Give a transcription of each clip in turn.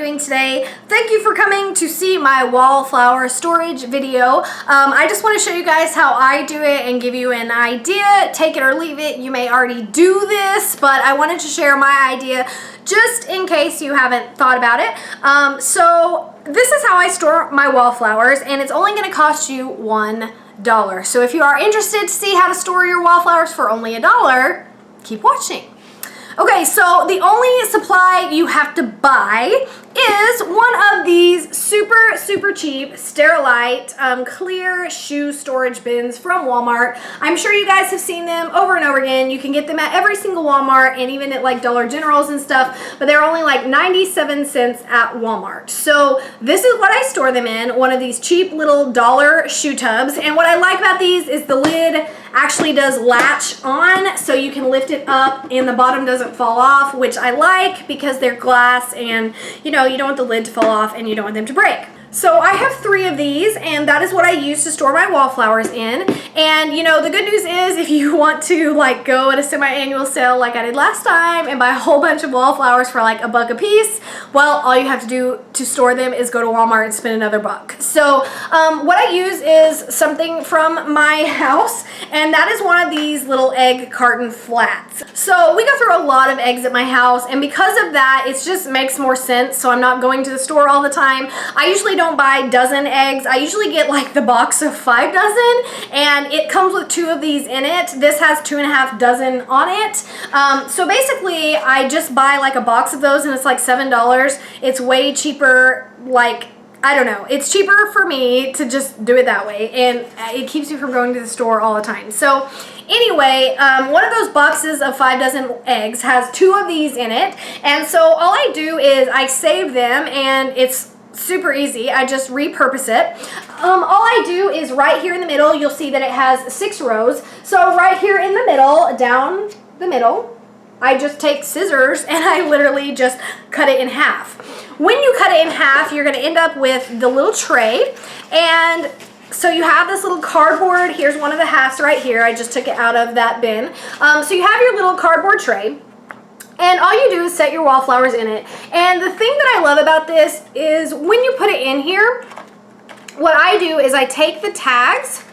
doing today? Thank you for coming to see my wallflower storage video. I just want to show you guys how I do it and give you an idea. Take it or leave it. You may already do this, but I wanted to share my idea just in case you haven't thought about it. So this is how I store my wallflowers, and it's only going to cost you $1. So if you are interested to see how to store your wallflowers for only $1, keep watching. Okay, so the only supply you have to buy is one of these super cheap Sterilite clear shoe storage bins from Walmart. I'm sure you guys have seen them over and over again. You can get them at every single Walmart and even at like Dollar Generals and stuff, but they're only like 97 cents at Walmart. So this is what I store them in, one of these cheap little dollar shoe tubs. And what I like about these is the lid actually does latch on, so you can lift it up and the bottom doesn't fall off, which I like because they're glass and you know, you don't want the lid to fall off and you don't want them to break. So I have 3 of these, and that is what I use to store my wallflowers in. And you know, the good news is if you want to like go at a semi-annual sale like I did last time and buy a whole bunch of wallflowers for like $1 a piece, well, all you have to do to store them is go to Walmart and spend another $1. So what I use is something from my house, and that is one of these little egg carton flats. So we go through a lot of eggs at my house, and because of that, it just makes more sense. So I'm not going to the store all the time. I usually don't buy dozen eggs. I usually get like the box of 5 dozen, and it comes with 2 of these in it. This has 2.5 dozen on it. So basically I just buy like a box of those, and it's like $7. It's way cheaper, like, I don't know, it's cheaper for me to just do it that way, and it keeps me from going to the store all the time. So anyway, one of those boxes of 5 dozen eggs has 2 of these in it, and so all I do is I save them, and it's super easy. I just repurpose it. All I do is right here in the middle, you'll see that it has 6 rows. So right here in the middle, down the middle, I just take scissors and I literally just cut it in half. When you cut it in half, you're going to end up with the little tray, and so you have this little cardboard. Here's one of the halves right here. I just took it out of that bin. So you have your little cardboard tray, and all you do is set your wallflowers in it. And the thing that I love about this is when you put it in here, what I do is I take the tags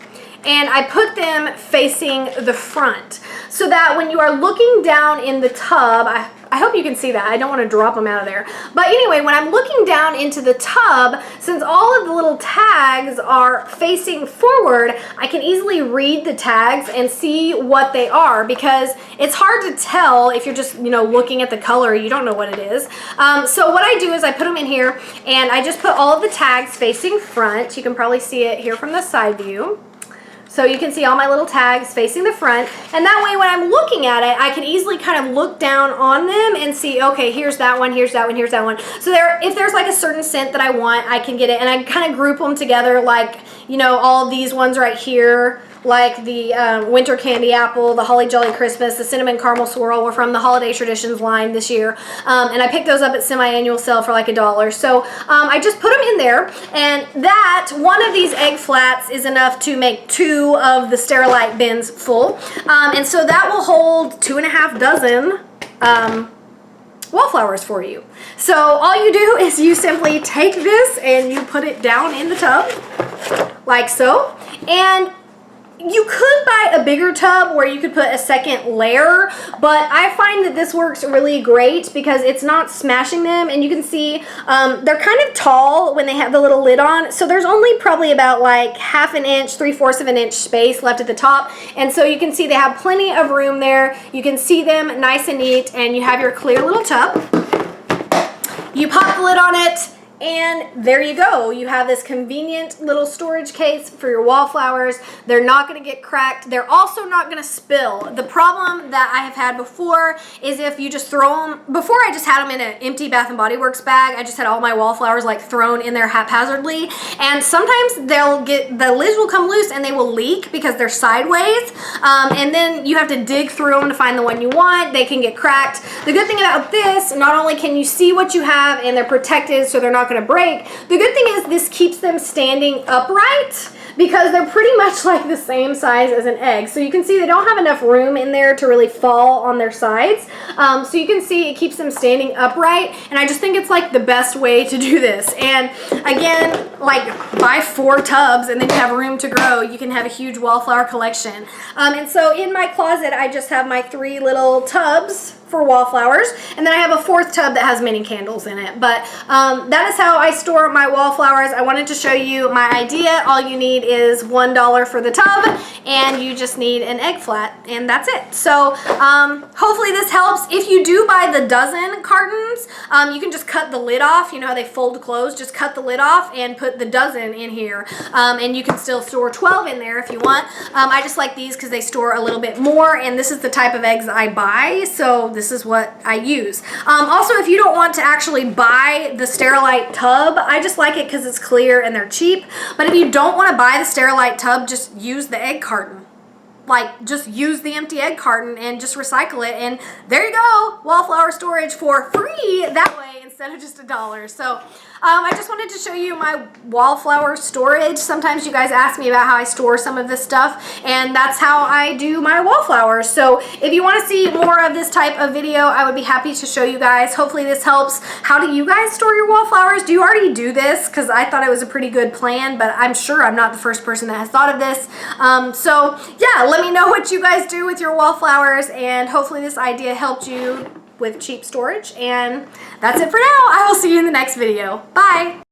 and I put them facing the front, so that when you are looking down in the tub, I hope you can see that. I don't want to drop them out of there. But anyway, when I'm looking down into the tub, since all of the little tags are facing forward, I can easily read the tags and see what they are, because it's hard to tell if you're just, you know, looking at the color. You don't know what it is. So what I do is I put them in here, and I just put all of the tags facing front. You can probably see it here from the side view. So you can see all my little tags facing the front, and that way when I'm looking at it, I can easily kind of look down on them and see, okay, here's that one, here's that one, here's that one. So if there's like a certain scent that I want, I can get it, and I kind of group them together, like, you know, all of these ones right here, like the winter candy apple, the holly jolly Christmas, the cinnamon caramel swirl were from the holiday traditions line this year, and I picked those up at semi-annual sale for like $1. So I just put them in there, and that one of these egg flats is enough to make 2 of the Sterilite bins full, and so that will hold 2.5 dozen wallflowers for you. So all you do is you simply take this and you put it down in the tub like so, and you could buy a bigger tub where you could put a second layer, but I find that this works really great because it's not smashing them, and you can see they're kind of tall when they have the little lid on, so there's only probably about like 1/2 inch, 3/4 of an inch space left at the top, and so you can see they have plenty of room there. You can see them nice and neat, and you have your clear little tub. You pop the lid on it, and there you go. You have this convenient little storage case for your wallflowers. They're not going to get cracked. They're also not going to spill. The problem that I have had before is if you just throw them, before I just had them in an empty Bath & Body Works bag. I just had all my wallflowers like thrown in there haphazardly, and sometimes the lids will come loose and they will leak because they're sideways, and then you have to dig through them to find the one you want. They can get cracked. The good thing about this, not only can you see what you have and they're protected so they're not going to break, the good thing is this keeps them standing upright because they're pretty much like the same size as an egg. So you can see they don't have enough room in there to really fall on their sides. So you can see it keeps them standing upright, and I just think it's like the best way to do this. And again, like buy 4 tubs and then you have room to grow. You can have a huge wallflower collection. And so in my closet, I just have my 3 little tubs for wallflowers, and then I have a 4th tub that has mini candles in it. But that is how I store my wallflowers. I wanted to show you my idea. All you need is $1 for the tub, and you just need an egg flat, and that's it. So hopefully this helps. If you do buy the dozen cartons, you can just cut the lid off. You know how they fold clothes? Just cut the lid off and put the dozen in here, and you can still store 12 in there if you want. I just like these because they store a little bit more, and this is the type of eggs I buy, so this is what I use. Also, if you don't want to actually buy the Sterilite tub, I just like it because it's clear and they're cheap. But if you don't want to buy the Sterilite tub, just use the egg carton. Like, just use the empty egg carton and just recycle it, and there you go, wallflower storage for free that way instead of just $1. So I just wanted to show you my wallflower storage. Sometimes you guys ask me about how I store some of this stuff, and that's how I do my wallflowers. So if you want to see more of this type of video, I would be happy to show you guys. Hopefully this helps. How do you guys store your wallflowers? Do you already do this? Because I thought it was a pretty good plan, but I'm sure I'm not the first person that has thought of this. So yeah, let me know what you guys do with your wallflowers, and hopefully this idea helped you with cheap storage. And that's it for now. I will see you in the next video. Bye.